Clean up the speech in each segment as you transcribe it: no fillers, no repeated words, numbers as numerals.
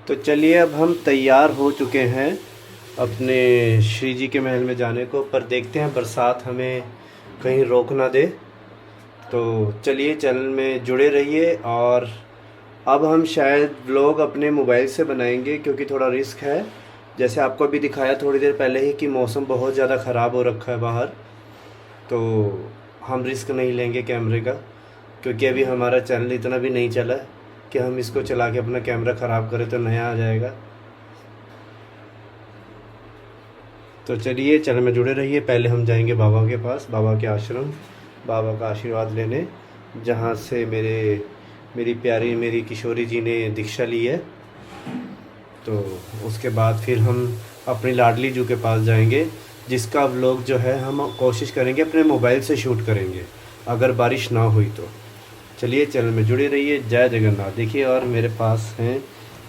तो चलिए अब हम तैयार हो चुके हैं अपने श्री जी के महल में जाने को, पर देखते हैं बरसात हमें कहीं रोक ना दे। तो चलिए चैनल में जुड़े रहिए। और अब हम शायद व्लॉग अपने मोबाइल से बनाएंगे क्योंकि थोड़ा रिस्क है। जैसे आपको अभी दिखाया थोड़ी देर पहले ही कि मौसम बहुत ज़्यादा ख़राब हो रखा है बाहर, तो हम रिस्क नहीं लेंगे कैमरे का, क्योंकि अभी हमारा चैनल इतना भी नहीं चला है कि हम इसको चला के अपना कैमरा ख़राब करें तो नया आ जाएगा। तो चलिए चैनल में जुड़े रहिए। पहले हम जाएंगे बाबा के पास, बाबा के आश्रम, बाबा का आशीर्वाद लेने, जहाँ से मेरी प्यारी मेरी किशोरी जी ने दीक्षा ली है। तो उसके बाद फिर हम अपनी लाडली जू के पास जाएंगे, जिसका व्लॉग जो है हम कोशिश करेंगे अपने मोबाइल से शूट करेंगे अगर बारिश ना हुई तो। चलिए चैनल में जुड़े रहिए। जय जगन्नाथ। देखिए और मेरे पास हैं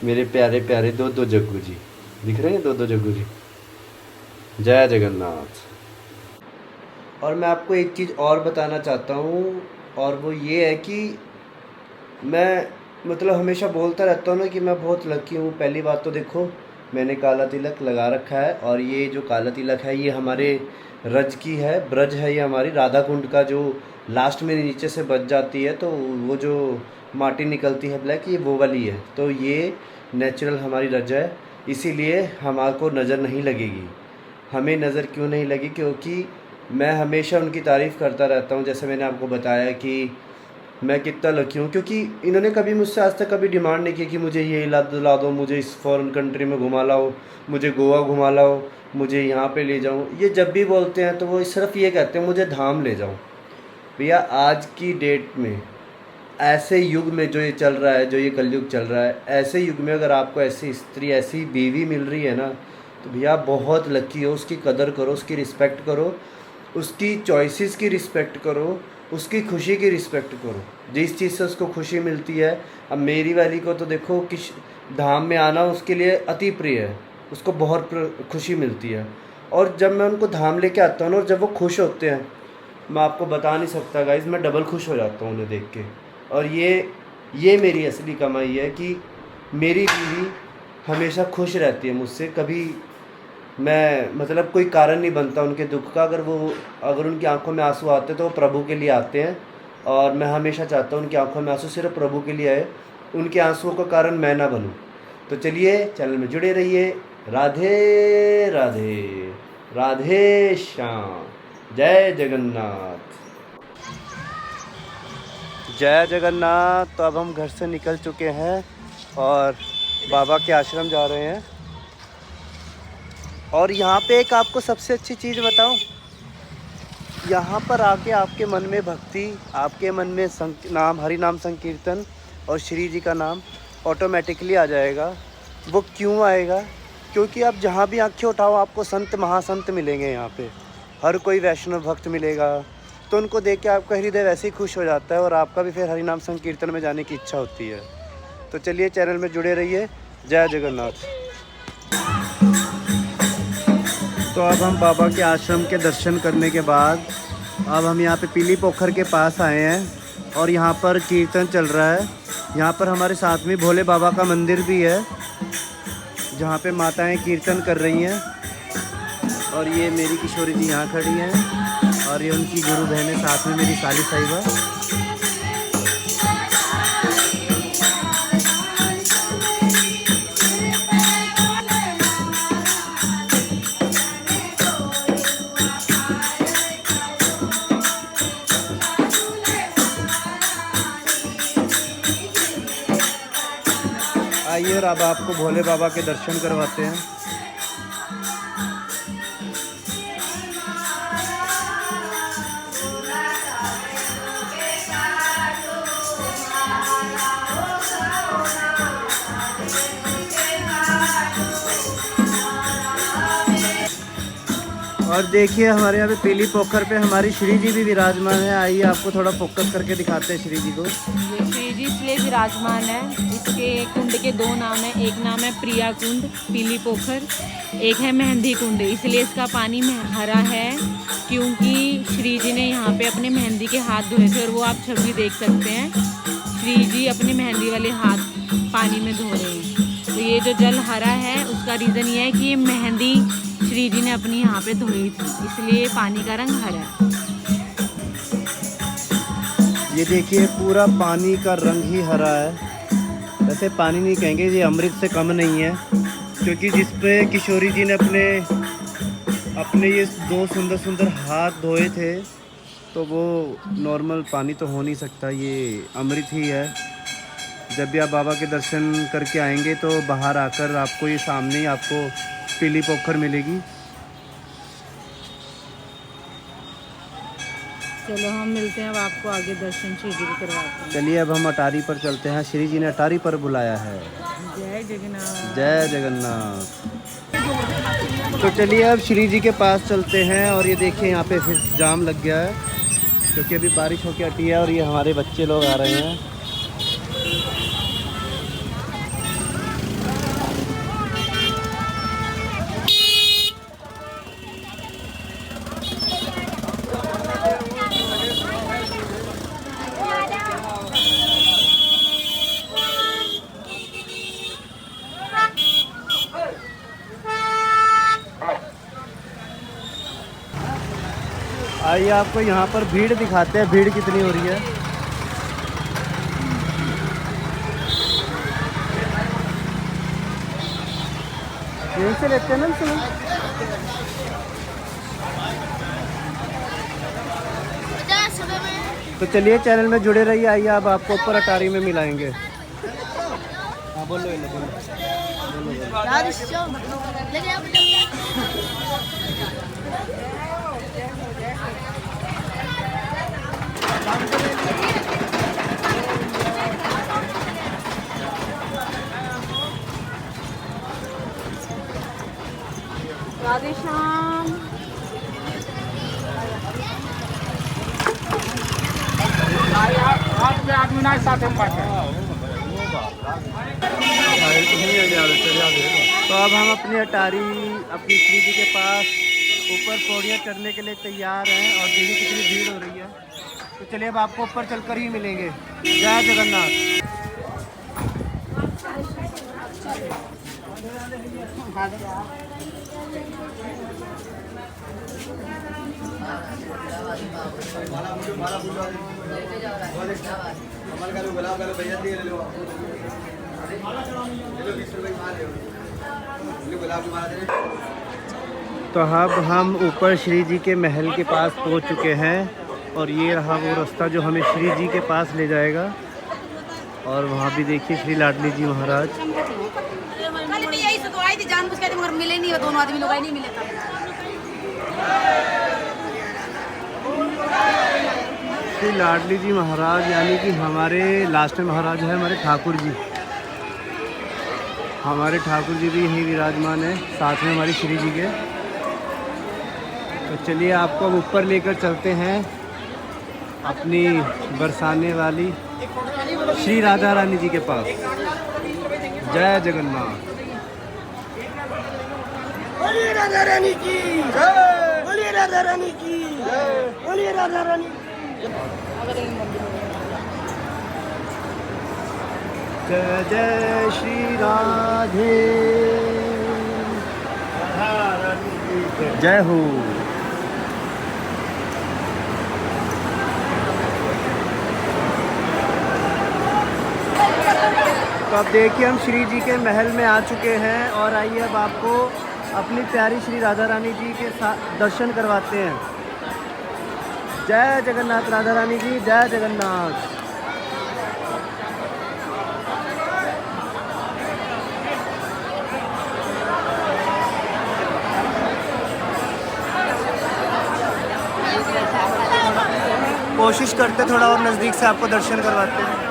मेरे प्यारे प्यारे दो जग्गू जी, दिख रहे हैं दो जग्गू जी। जय जगन्नाथ। और मैं आपको एक चीज़ और बताना चाहता हूँ, और वो ये है कि मैं हमेशा बोलता रहता हूँ ना कि मैं बहुत लकी हूँ। पहली बात तो देखो, मैंने काला तिलक लगा रखा है, और ये जो काला तिलक है ये हमारे रज की है, ब्रज है, ये हमारी राधा कुंड का जो लास्ट में नीचे से बच जाती है, तो वो जो माटी निकलती है ब्लैक, ये वो वाली है। तो ये नेचुरल हमारी रज है, इसीलिए हमारे को नज़र नहीं लगेगी। हमें नज़र क्यों नहीं लगी? क्योंकि मैं हमेशा उनकी तारीफ़ करता रहता हूँ। जैसे मैंने आपको बताया कि मैं कितना लकी हूँ, क्योंकि इन्होंने कभी मुझसे आज तक कभी डिमांड नहीं की कि मुझे ये दिला दो, मुझे इस फॉरेन कंट्री में घुमा लाओ, मुझे गोवा घुमा लाओ, मुझे यहाँ पे ले जाओ। ये जब भी बोलते हैं तो वो सिर्फ ये कहते हैं मुझे धाम ले जाओ। भैया आज की डेट में, ऐसे युग में जो ये चल रहा है, जो ये कलयुग चल रहा है, ऐसे युग में अगर आपको ऐसी स्त्री, ऐसी बीवी मिल रही है ना, तो भैया बहुत लकी हो। उसकी कदर करो, उसकी रिस्पेक्ट करो, उसकी चॉइसेस की रिस्पेक्ट करो, उसकी खुशी की रिस्पेक्ट करो, जिस चीज़ से उसको खुशी मिलती है। अब मेरी वाली को तो देखो कि धाम में आना उसके लिए अति प्रिय है, उसको बहुत खुशी मिलती है। और जब मैं उनको धाम लेके आता हूँ ना, और जब वो खुश होते हैं, मैं आपको बता नहीं सकता गाइस, मैं डबल खुश हो जाता हूँ उन्हें देख के। और ये मेरी असली कमाई है कि मेरी बीवी हमेशा खुश रहती है मुझसे। कभी मैं कोई कारण नहीं बनता उनके दुख का। अगर उनकी आंखों में आंसू आते तो वो प्रभु के लिए आते हैं, और मैं हमेशा चाहता हूँ उनकी आंखों में आंसू सिर्फ प्रभु के लिए आए, उनके आंसुओं का कारण मैं ना बनूँ। तो चलिए चैनल में जुड़े रहिए। राधे राधे, राधे श्याम। जय जगन्नाथ। जय जगन्नाथ। तो अब हम घर से निकल चुके हैं और बाबा के आश्रम जा रहे हैं। और यहाँ पे एक आपको सबसे अच्छी चीज़ बताऊँ, यहाँ पर आके आपके मन में भक्ति, आपके मन में नाम, हरि नाम संकीर्तन और श्री जी का नाम ऑटोमेटिकली आ जाएगा। वो क्यों आएगा? क्योंकि आप जहाँ भी आँखें उठाओ आपको संत महासंत मिलेंगे। यहाँ पे हर कोई वैष्णव भक्त मिलेगा, तो उनको देख के आपका हृदय वैसे ही खुश हो जाता है, और आपका भी फिर हरि नाम संकीर्तन में जाने की इच्छा होती है। तो चलिए चैनल में जुड़े रहिए। जय जगन्नाथ। तो अब हम बाबा के आश्रम के दर्शन करने के बाद अब हम यहाँ पे पीली पोखर के पास आए हैं, और यहाँ पर कीर्तन चल रहा है। यहाँ पर हमारे साथ में भोले बाबा का मंदिर भी है, जहाँ पे माताएं कीर्तन कर रही हैं। और ये मेरी किशोरी जी यहाँ खड़ी हैं, और ये उनकी गुरु बहनें साथ में मेरी साली साहिबा। आइए और अब आपको भोले बाबा के दर्शन करवाते हैं। और देखिए हमारे यहाँ पे पीली पोखर पे हमारी श्री जी भी विराजमान है। आइए आपको थोड़ा फोकस करके दिखाते हैं श्री जी को। ये श्री जी इसलिए विराजमान है, इसके कुंड के दो नाम हैं। एक नाम है प्रिया कुंड पीली पोखर, एक है मेहंदी कुंड। इसलिए इसका पानी हरा है क्योंकि श्री जी ने यहाँ पे अपने मेहंदी के हाथ धोए थे, और वो आप छवि देख सकते हैं। श्री जी अपने मेहंदी वाले हाथ पानी में धो रहे हैं। तो ये ये जो जल हरा है उसका रीज़न ये है कि ये मेहंदी श्री जी ने अपनी यहाँ पे धोई थी, इसलिए पानी का रंग हरा है। ये देखिए पूरा पानी का रंग ही हरा है। वैसे पानी नहीं कहेंगे, ये अमृत से कम नहीं है, क्योंकि जिस पे किशोरी जी ने अपने ये दो सुंदर सुंदर हाथ धोए थे, तो वो नॉर्मल पानी तो हो नहीं सकता, ये अमृत ही है। जब भी आप बाबा के दर्शन करके आएंगे तो बाहर आकर आपको ये सामने ही आपको पीली पोखर मिलेगी। चलो हम मिलते हैं, अब आपको आगे दर्शन श्री जी के करवाते हैं। चलिए अब हम अटारी पर चलते हैं, श्री जी ने अटारी पर बुलाया है। जय जगन्नाथ। जय जगन्नाथ। तो चलिए अब श्री जी के पास चलते हैं। और ये देखिए यहाँ पे फिर जाम लग गया है, क्योंकि अभी बारिश होके हटी है और ये हमारे बच्चे लोग आ रहे हैं। आइए आपको यहाँ पर भीड़ दिखाते हैं, भीड़ कितनी हो रही है। यहीं से लेते हैं ना सुनो। तो चलिए चैनल में जुड़े रहिए। आइए अब आपको ऊपर अटारी में मिलाएंगे। हाँ बोलो बोलो। राधे श्याम। तो अब हम अपनी अटारी अपनी श्री जी के पास ऊपर पौड़ियाँ चढ़ने के लिए तैयार हैं, और देखिए कितनी भीड़ हो रही है। तो चलिए अब आपको ऊपर चलकर ही मिलेंगे। जय जगन्नाथ। तो अब हम ऊपर श्री जी के महल के पास पहुंच चुके हैं, और ये रहा वो रास्ता जो हमें श्री जी के पास ले जाएगा। और वहाँ भी देखिए श्री लाडली जी महाराज। मगर मिले नहीं, वो दोनों आदमी लोग नहीं मिले था। श्री लाडली जी महाराज यानी कि हमारे लास्ट में महाराज है हमारे ठाकुर जी। हमारे ठाकुर जी भी यहीं विराजमान है, साथ में हमारी श्री जी के। तो चलिए आपको अब ऊपर लेकर चलते हैं अपनी बरसाने वाली श्री राधा रानी जी के पास। जय जगन्नाथ। बोलिए राधा रानी की जय, बोलिए राधा रानी की जय, बोलिए राधा रानी। जय जय श्री राधे, जय हो। तो अब देखिए हम श्री जी के महल में आ चुके हैं, और आइए अब आपको अपनी प्यारी श्री राधा रानी जी के साथ दर्शन करवाते हैं। जय जगन्नाथ राधा रानी जी, जय जगन्नाथ। कोशिश करते थोड़ा और नज़दीक से आपको दर्शन करवाते हैं।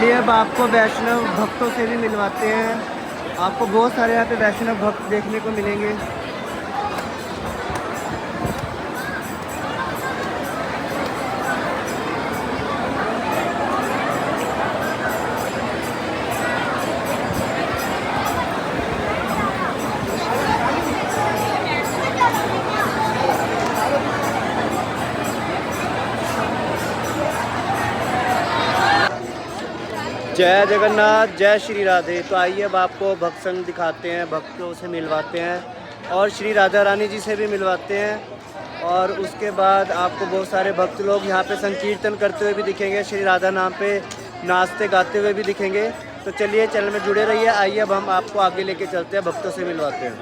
चलिए अब आपको वैष्णव भक्तों से भी मिलवाते हैं। आपको बहुत सारे यहाँ पे वैष्णव भक्त देखने को मिलेंगे। जय जगन्नाथ, जय श्री राधे। तो आइए अब आपको भक्त संग दिखाते हैं, भक्तों से मिलवाते हैं और श्री राधा रानी जी से भी मिलवाते हैं। और उसके बाद आपको बहुत सारे भक्त लोग यहाँ पे संकीर्तन करते हुए भी दिखेंगे, श्री राधा नाम पे नाचते गाते हुए भी दिखेंगे। तो चलिए चैनल में जुड़े रहिए। आइए अब हम आपको आगे लेके चलते हैं, भक्तों से मिलवाते हैं।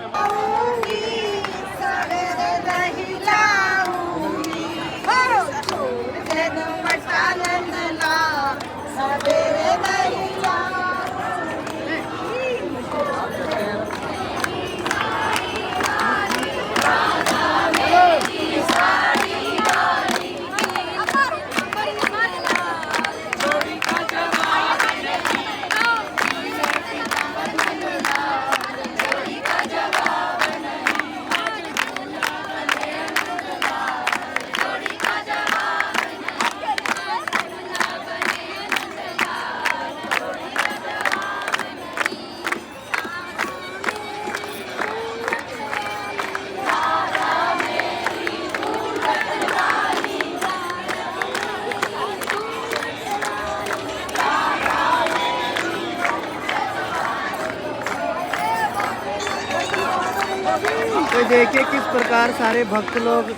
तो देखिए किस प्रकार सारे भक्त लोग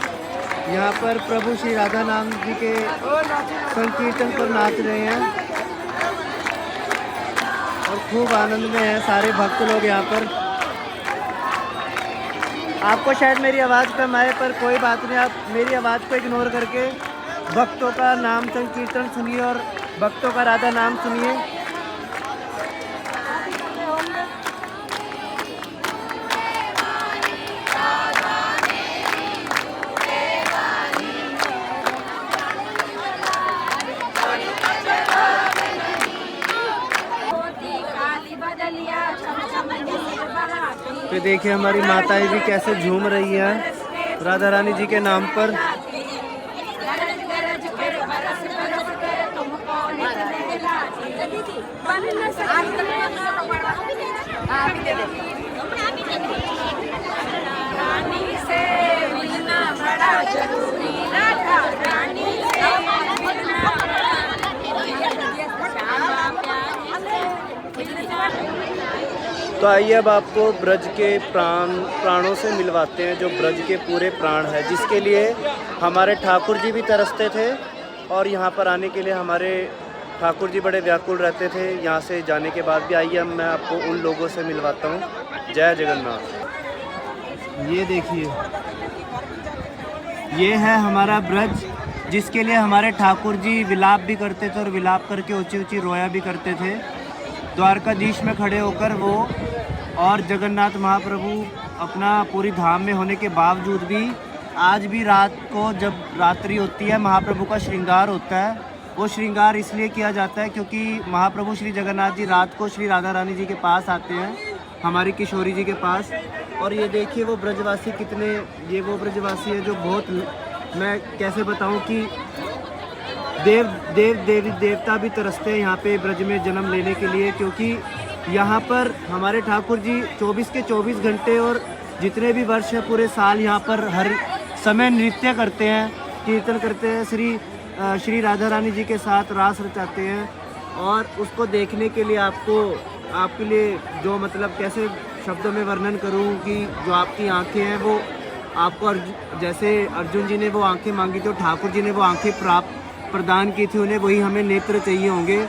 यहाँ पर प्रभु श्री राधा नाम जी के संकीर्तन पर नाच रहे हैं और खूब आनंद में हैं सारे भक्त लोग यहाँ पर। आपको शायद मेरी आवाज़ कम आए, पर कोई बात नहीं, आप मेरी आवाज़ को इग्नोर करके भक्तों का नाम संकीर्तन सुनिए और भक्तों का राधा नाम सुनिए। तो देखिए हमारी माताएं भी कैसे झूम रही हैं राधा रानी जी के नाम पर। तो आइए अब आपको ब्रज के प्राणों से मिलवाते हैं, जो ब्रज के पूरे प्राण है, जिसके लिए हमारे ठाकुर जी भी तरसते थे और यहाँ पर आने के लिए हमारे ठाकुर जी बड़े व्याकुल रहते थे यहाँ से जाने के बाद भी। आइए अब मैं आपको उन लोगों से मिलवाता हूँ। जय जगन्नाथ। ये देखिए, ये है हमारा ब्रज, जिसके लिए हमारे ठाकुर जी विलाप भी करते थे और विलाप करके ऊंची ऊंची रोया भी करते थे द्वारकाधीश में खड़े होकर वो। और जगन्नाथ महाप्रभु अपना पूरी धाम में होने के बावजूद भी आज भी रात को जब रात्रि होती है महाप्रभु का श्रृंगार होता है। वो श्रृंगार इसलिए किया जाता है क्योंकि महाप्रभु श्री जगन्नाथ जी रात को श्री राधा रानी जी के पास आते हैं, हमारी किशोरी जी के पास। और ये देखिए वो ब्रजवासी कितने, ये वो ब्रजवासी है जो बहुत, मैं कैसे बताऊं कि देवी देवता भी तरसते हैं यहाँ पे ब्रज में जन्म लेने के लिए, क्योंकि यहाँ पर हमारे ठाकुर जी 24 के 24 घंटे और जितने भी वर्ष है पूरे साल यहाँ पर हर समय नृत्य करते हैं, कीर्तन करते हैं, श्री राधा रानी जी के साथ रास रचाते हैं। और उसको देखने के लिए आपके लिए जो मतलब कैसे शब्दों में वर्णन करूँ कि जो आपकी आंखें हैं वो आपको जैसे अर्जुन जी ने वो आंखें मांगी थी और ठाकुर जी ने वो आंखें प्रदान की थी, उन्हें वही हमें नेत्र चाहिए होंगे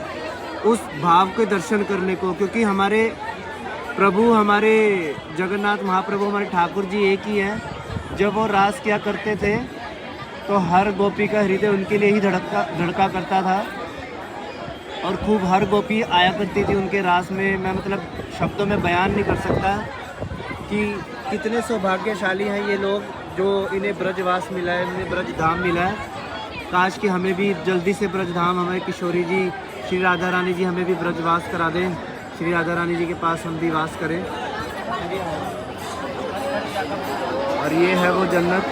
उस भाव के दर्शन करने को। क्योंकि हमारे प्रभु, हमारे जगन्नाथ महाप्रभु, हमारे ठाकुर जी एक ही हैं। जब वो रास किया करते थे तो हर गोपी का हृदय उनके लिए ही धड़का करता था और खूब हर गोपी आया करती थी उनके रास में। मैं मतलब शब्दों में बयान नहीं कर सकता कि कितने सौभाग्यशाली हैं ये लोग जो इन्हें ब्रजवास मिला है, इन्हें ब्रज धाम मिला है। काश कि हमें भी जल्दी से ब्रज धाम हमारे किशोरी जी श्री राधा रानी जी हमें भी ब्रजवास करा दें, श्री राधा रानी जी के पास हम भी वास करें। और ये है वो जन्नत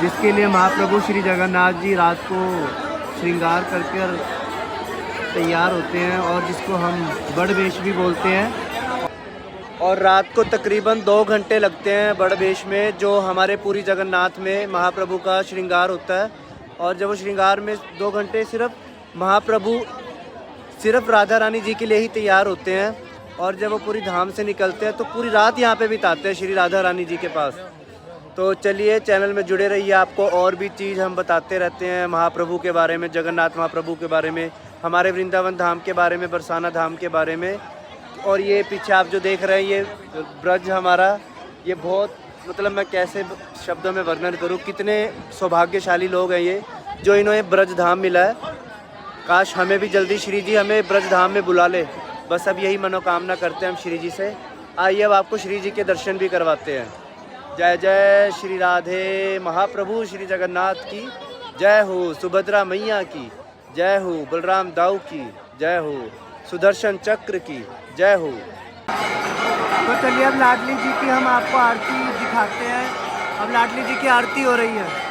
जिसके लिए महाप्रभु श्री जगन्नाथ जी रात को श्रृंगार करके तैयार होते हैं और जिसको हम बड़ वेश भी बोलते हैं। और रात को तकरीबन 2 घंटे लगते हैं बड़ वेश में, जो हमारे पूरी जगन्नाथ में महाप्रभु का श्रृंगार होता है। और जब वो श्रृंगार में 2 घंटे सिर्फ महाप्रभु सिर्फ राधा रानी जी के लिए ही तैयार होते हैं। और जब वो पूरी धाम से निकलते हैं तो पूरी रात यहाँ पे बिताते हैं श्री राधा रानी जी के पास। तो चलिए चैनल में जुड़े रहिए, आपको और भी चीज़ हम बताते रहते हैं महाप्रभु के बारे में, जगन्नाथ महाप्रभु के बारे में, हमारे वृंदावन धाम के बारे में, बरसाना धाम के बारे में। और ये पीछे आप जो देख रहे हैं ये ब्रज हमारा, ये बहुत मतलब मैं कैसे शब्दों में वर्णन करूँ, कितने सौभाग्यशाली लोग हैं ये जो इन्हें ब्रज धाम मिला है। काश हमें भी जल्दी श्री जी हमें ब्रज धाम में बुला ले, बस अब यही मनोकामना करते हैं हम श्री जी से। आइए अब आपको श्री जी के दर्शन भी करवाते हैं। जय जय श्री राधे, महाप्रभु श्री जगन्नाथ की जय हो, सुभद्रा मैया की जय हो, बलराम दाऊ की जय हो, सुदर्शन चक्र की जय हो। तो चलिए अब लाडली जी की हम आपको आरती दिखाते हैं। अब लाडली जी की आरती हो रही है।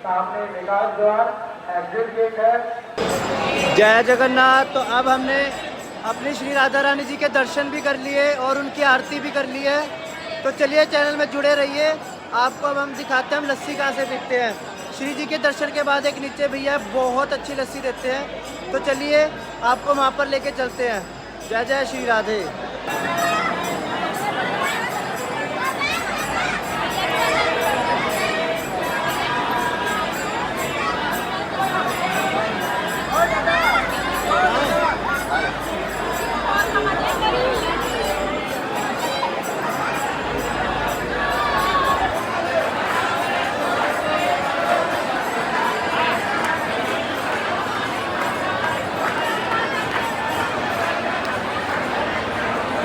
सामने विकास द्वार एग्जिट गेट है। जय जगन्नाथ। तो अब हमने अपनी श्री राधा रानी जी के दर्शन भी कर लिए और उनकी आरती भी कर ली है। तो चलिए चैनल में जुड़े रहिए, आपको अब हम दिखाते हैं हम लस्सी कहाँ से पीते हैं। श्री जी के दर्शन के बाद एक नीचे भैया बहुत अच्छी लस्सी देते हैं, तो चलिए आपको वहाँ पर लेके चलते हैं। जय जय श्री राधे।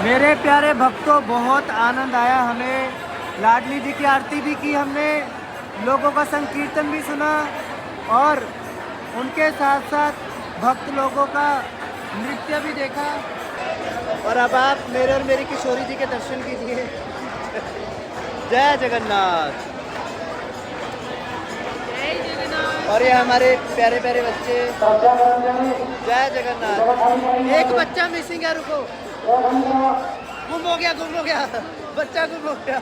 मेरे प्यारे भक्तों, बहुत आनंद आया हमें। लाडली जी की आरती भी की हमने, लोगों का संकीर्तन भी सुना और उनके साथ साथ भक्त लोगों का नृत्य भी देखा। और अब आप मेरे और मेरी किशोरी जी के दर्शन कीजिए। जय जगन्नाथ। और ये हमारे प्यारे प्यारे बच्चे। जय जगन्नाथ। एक बच्चा मिसिंग है, रुको। गुम हो गया बच्चा गुम हो गया।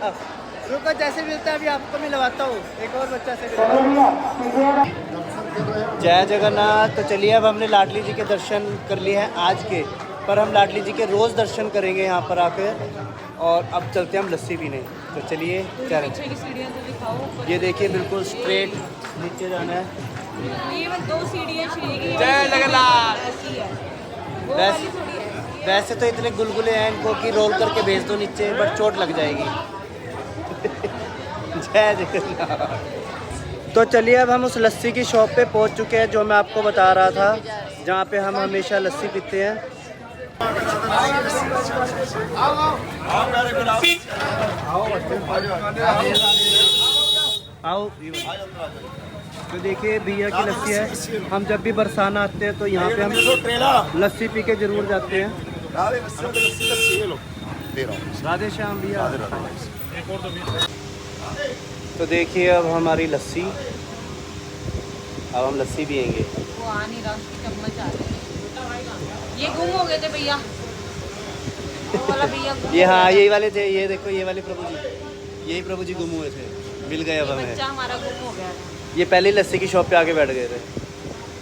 रुको, जैसे मिलता है अभी आपको मैं लवाता हूँ। एक और बच्चा से जय जगन्नाथ। तो चलिए अब हमने लाडली जी के दर्शन कर लिए हैं आज के, पर हम लाडली जी के रोज़ दर्शन करेंगे यहाँ पर आकर। और अब चलते हैं हम लस्सी पीने। तो चलिए चलें। पीछे की सीढ़ियाँ तो दिखाओ। ये देखिए बिल्कुल स्ट्रेट नीचे जाना है। ये बस 2 सीढ़ियाँ श्री की। जय जगन्नाथ। ऐसी है, वो वैसे- वाली थोड़ी है। वैसे तो इतने गुलगुले हैं इनको कि रोल करके भेज दो नीचे, बट चोट लग जाएगी। जय जगन्नाथ। तो चलिए अब हम उस लस्सी की शॉप पे पहुंच चुके हैं जो मैं आपको बता रहा था, जहाँ पे हम हमेशा लस्सी पीते हैं। आओ। तो देखिए भैया की लस्सी है। हम जब भी बरसाना आते हैं तो यहाँ पे हम लस्सी पी के जरूर जाते हैं। राधे श्याम भैया। तो देखिए अब हमारी लस्सी, अब हम लस्सी पियेंगे। वो आ नहीं रहा, उसकी चम्मच आ रही है। ये गुम हो गए थे भैया, वो वाला भैया गुम ये हो हाँ गया यही वाले थे। ये देखो ये वाले प्रभु जी, यही प्रभु जी गुम हुए थे, मिल गए अब था। हमें। बच्चा हमारा गुम हो गया था। ये पहले ही लस्सी की शॉप पे आके बैठ गए थे।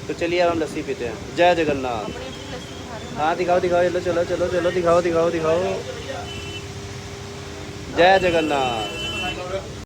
तो चलिए अब हम लस्सी पीते हैं। जय जगन्नाथ। अपनी अपनी लस्सी दिखा रहे हो। हाँ दिखाओ दिखाओ, चलो चलो चलो चलो, दिखाओ दिखाओ दिखाओ। जय जगन्नाथ।